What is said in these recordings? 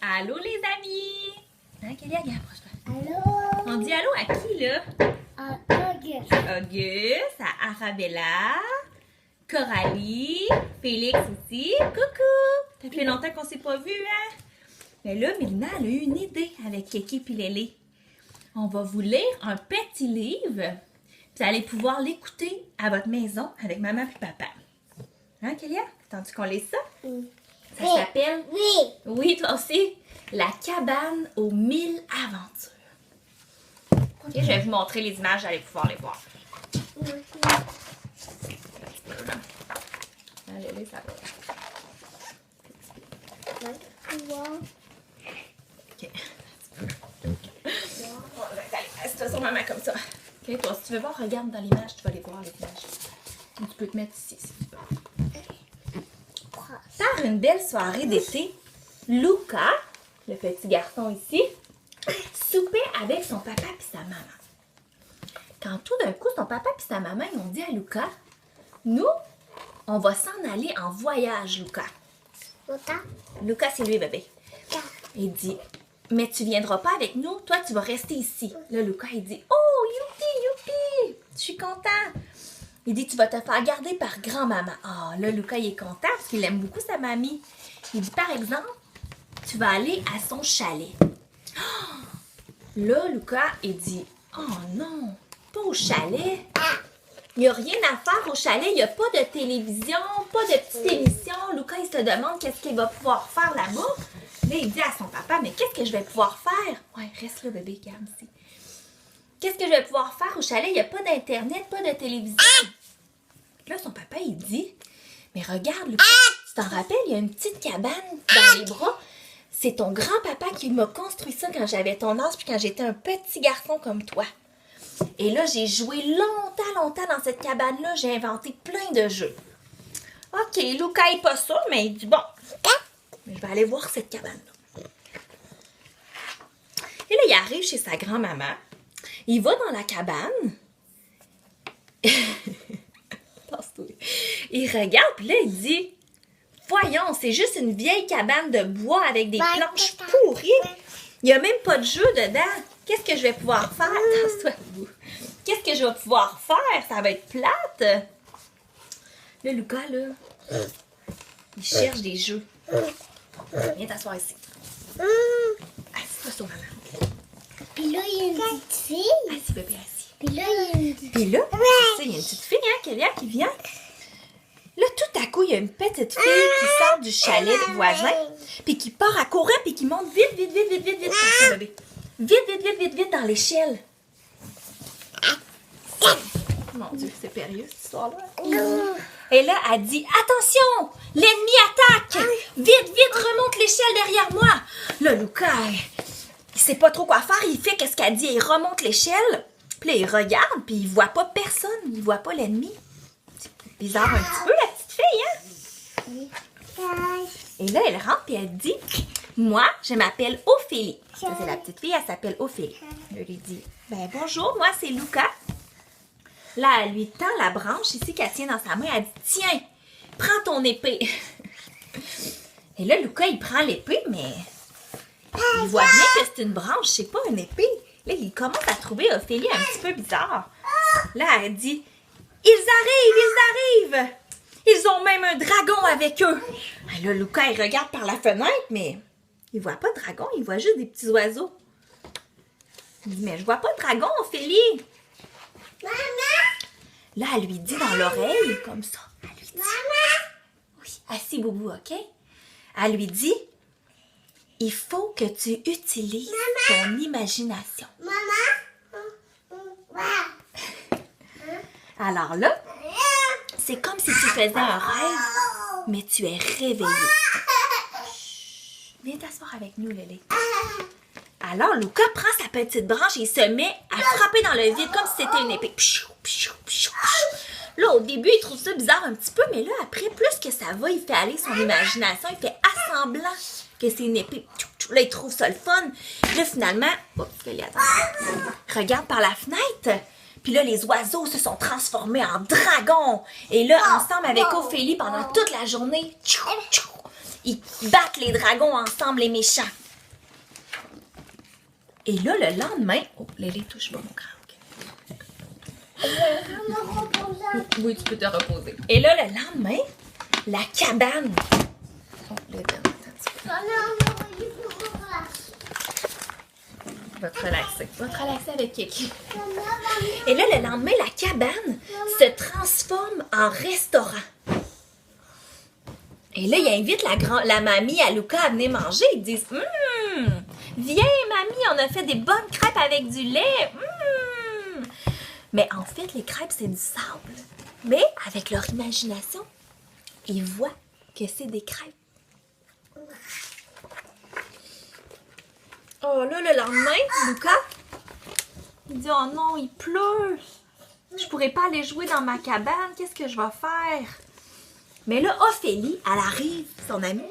Allô les amis! Hein, Kélia, regarde, approche-toi. Allô? On dit allô à qui là? Auguste. Auguste, à Arabella, Coralie, Félix aussi. Coucou! Ça fait longtemps qu'on s'est pas vu, hein? Mais là, Mélina, elle a eu une idée avec Kéké puis Lélé. On va vous lire un petit livre, puis vous allez pouvoir l'écouter à votre maison avec maman puis papa. Hein, Kélia? Attends-tu qu'on lise ça? Oui. Ça s'appelle... Oui. Oui, toi aussi. La cabane aux 1000 aventures. Ok, je vais vous montrer les images, vous allez pouvoir les voir. Allez, ça va. Ok. Allez, assieds-toi sur maman comme ça. Ok, toi, si tu veux voir, regarde dans l'image, tu vas les voir, les images. Ou tu peux te mettre ici, si tu veux. Par une belle soirée d'été, Luca, le petit garçon ici, soupait avec son papa et sa maman. Quand tout d'un coup, son papa et sa maman ils ont dit à Luca, nous, on va s'en aller en voyage, Luca. Luca, c'est lui, bébé. Il dit, mais tu viendras pas avec nous, toi, tu vas rester ici. Là, Luca, il dit, oh, youpi, youpi, je suis content. Il dit, tu vas te faire garder par grand-maman. Ah, là, Luca, il est content parce qu'il aime beaucoup sa mamie. Il dit, par exemple, tu vas aller à son chalet. Oh! Là, Luca, il dit, oh non, pas au chalet. Il n'y a rien à faire au chalet. Il n'y a pas de télévision, pas de petite émission. Luca, il se demande qu'est-ce qu'il va pouvoir faire là-bas. Là, il dit à son papa, mais qu'est-ce que je vais pouvoir faire? Ouais, reste là, bébé, calme ici. Qu'est-ce que je vais pouvoir faire au chalet? Il n'y a pas d'Internet, pas de télévision. Là, son papa, il dit, mais regarde, Lucas, tu t'en rappelles, il y a une petite cabane dans les bras. C'est ton grand-papa qui m'a construit ça quand j'avais ton âge puis quand j'étais un petit garçon comme toi. Et là, j'ai joué longtemps dans cette cabane-là. J'ai inventé plein de jeux. OK, Lucas n'est pas sûr, mais il dit, bon, mais je vais aller voir cette cabane-là. Et là, il arrive chez sa grand-maman. Il va dans la cabane. Il regarde, puis là, il dit, voyons, c'est juste une vieille cabane de bois avec des planches pourries. Il n'y a même pas de jeu dedans. Qu'est-ce que je vais pouvoir faire? Qu'est-ce que je vais pouvoir faire? Ça va être plate. Là, Lucas, là, il cherche des jeux. Viens t'asseoir ici. Assieds-toi sur maman. Puis là, il y a une petite fille. Assis, bébé, assis. Puis là, il y a une petite Puis là, il y a une petite fille, hein, Kélia, qui vient. Là, tout à coup, il y a une petite fille qui sort du chalet voisin, puis qui part à courir, puis qui monte vite. Attention, bébé. Vite dans l'échelle. Mon Dieu, c'est périlleux, cette histoire-là. Et là, elle dit, attention, l'ennemi attaque. Vite, remonte l'échelle derrière moi. Là, Lucas, il sait pas trop quoi faire. Il fait qu'est-ce qu'elle dit. Il remonte l'échelle. Puis là, il regarde, puis il voit pas personne. Il voit pas l'ennemi. C'est bizarre un petit peu, la petite fille, hein? Et là, elle rentre, puis elle dit, moi, je m'appelle Ophélie. Ça, c'est la petite fille, elle s'appelle Ophélie. Elle lui dit, ben bonjour, moi, c'est Luca. Là, elle lui tend la branche ici qu'elle tient dans sa main. Elle dit, tiens, prends ton épée. Et là, Luca, il prend l'épée, mais il voit bien que c'est une branche, c'est pas une épée. Là, il commence à trouver Ophélie un petit peu bizarre. Là, elle dit, ils arrivent. Ils ont même un dragon avec eux. Et là, Luca, il regarde par la fenêtre, mais il voit pas de dragon, il voit juste des petits oiseaux. Il dit, mais je vois pas de dragon, Ophélie. Maman! Là, elle lui dit dans l'oreille, comme ça. Elle lui dit, maman! Oui, assis, Boubou, OK? Elle lui dit, il faut que tu utilises ton imagination. Maman! Alors là, c'est comme si tu faisais un rêve, mais tu es réveillé. Chut, viens t'asseoir avec nous, Lélé. Alors, Luca prend sa petite branche et il se met à frapper dans le vide comme si c'était une épée. Là, au début, il trouve ça bizarre un petit peu, mais là, après, plus que ça va, il fait aller son imagination, il fait assemblant que c'est une épée. Là, il trouve ça le fun. Là, finalement, regarde par la fenêtre. Puis là, les oiseaux se sont transformés en dragons. Et là, ensemble avec Ophélie, pendant toute la journée, ils battent les dragons ensemble, les méchants. Et là, le lendemain... Oh, Lélé, touche pas mon grand. Je me repose. Oui, tu peux te reposer. Et là, le lendemain, la cabane... Oh, les dents, attends. Va te relaxer. Va te relaxer avec Kiki. Et là, le lendemain, la cabane se transforme en restaurant. Et là, il invite la mamie à Luca à venir manger. Ils disent viens, mamie, on a fait des bonnes crêpes avec du lait. Mais en fait, les crêpes, c'est du sable. Mais avec leur imagination, ils voient que c'est des crêpes. Oh là, le lendemain, Luca, il dit, oh non, il pleut. Je pourrais pas aller jouer dans ma cabane. Qu'est-ce que je vais faire? Mais là, Ophélie, elle arrive, son amie,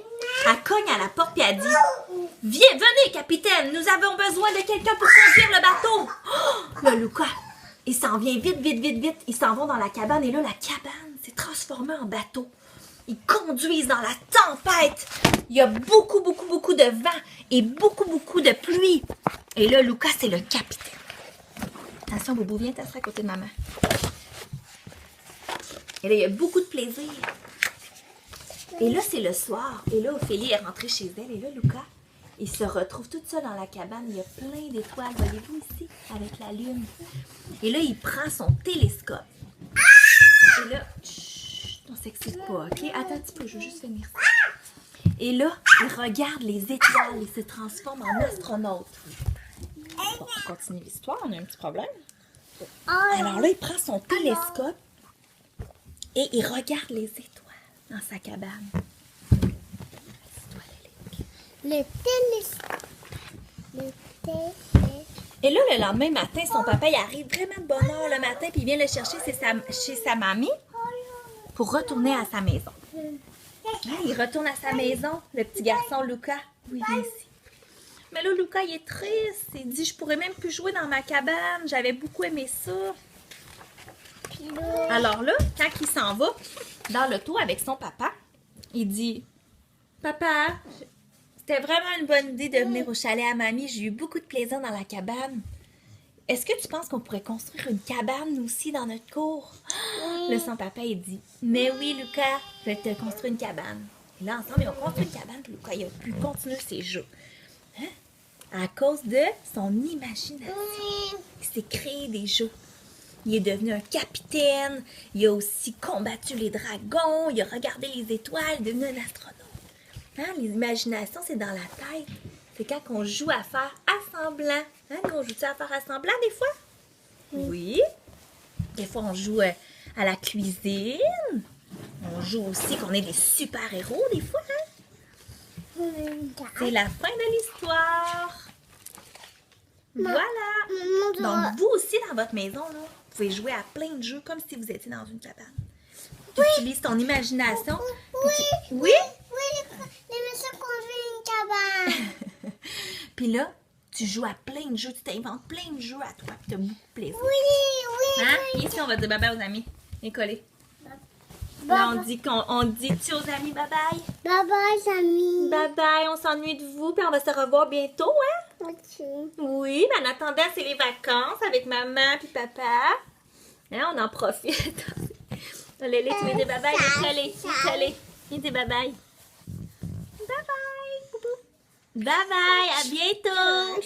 elle cogne à la porte et elle dit, venez, capitaine, nous avons besoin de quelqu'un pour conduire le bateau. Oh, là, Luca, il s'en vient vite. Ils s'en vont dans la cabane et là, la cabane s'est transformée en bateau. Ils conduisent dans la tempête. Il y a beaucoup de vent et beaucoup de pluie. Et là, Luca, c'est le capitaine. Attention, Boubou, viens t'asseoir à côté de maman. Et là, il y a beaucoup de plaisir. Et là, c'est le soir. Et là, Ophélie est rentrée chez elle. Et là, Luca, il se retrouve toute seule dans la cabane. Il y a plein d'étoiles, voyez-vous ici, avec la lune. Et là, il prend son télescope. Et là, chut, on s'excite pas, OK? Attends un petit peu, je veux juste finir ça. Et là, il regarde les étoiles. Il se transforme en astronaute. Bon, on continue l'histoire, on a un petit problème. Alors là, il prend son télescope et il regarde les étoiles dans sa cabane. Le télescope. Et là, le lendemain matin, son papa, il arrive vraiment de bonne heure le matin, puis il vient le chercher chez sa mamie pour retourner à sa maison. Là, il retourne à sa maison, le petit garçon Luca. Oui, viens ici. Mais là, Luca, il est triste. Il dit, je pourrais même plus jouer dans ma cabane. J'avais beaucoup aimé ça. Alors là, quand il s'en va dans l'auto avec son papa, il dit, papa, c'était vraiment une bonne idée de venir au chalet à mamie. J'ai eu beaucoup de plaisir dans la cabane. Est-ce que tu penses qu'on pourrait construire une cabane, nous aussi, dans notre cour? Là, son papa, il dit, mais oui, Luca, je vais te construire une cabane. Et là, ensemble, ils ont construit une cabane, puis Luca, il a pu continuer ses jeux. Hein? À cause de son imagination. Il s'est créé des jeux. Il est devenu un capitaine. Il a aussi combattu les dragons. Il a regardé les étoiles. Il est devenu un astronaute. Hein? L'imagination, c'est dans la tête. C'est quand on joue à faire assemblant. Hein? On joue à faire assemblant des fois? Oui. Des fois, on joue à la cuisine. On joue aussi qu'on est des super-héros des fois. Hein? C'est la fin de l'histoire. Voilà. Donc, vous aussi, dans votre maison, là, vous pouvez jouer à plein de jeux comme si vous étiez dans une cabane. Tu utilises ton imagination. Oui? Les messieurs conduisent une cabane. Puis là, tu joues à plein de jeux. Tu t'inventes plein de jeux à toi. Puis tu as beaucoup de plaisir. Oui. Hein? Puis ici, on va dire bye-bye aux amis. Et coller. Là, on dit tu aux amis bye-bye. Bye-bye, amis. Bye-bye, on s'ennuie de vous. Puis on va se revoir bientôt, hein? Ok. Oui, mais en attendant, c'est les vacances avec maman puis papa. Hein, on en profite. Lélé, tu veux dire bye-bye? Allez, viens dire bye-bye. Bye-bye. Bye-bye, à bientôt.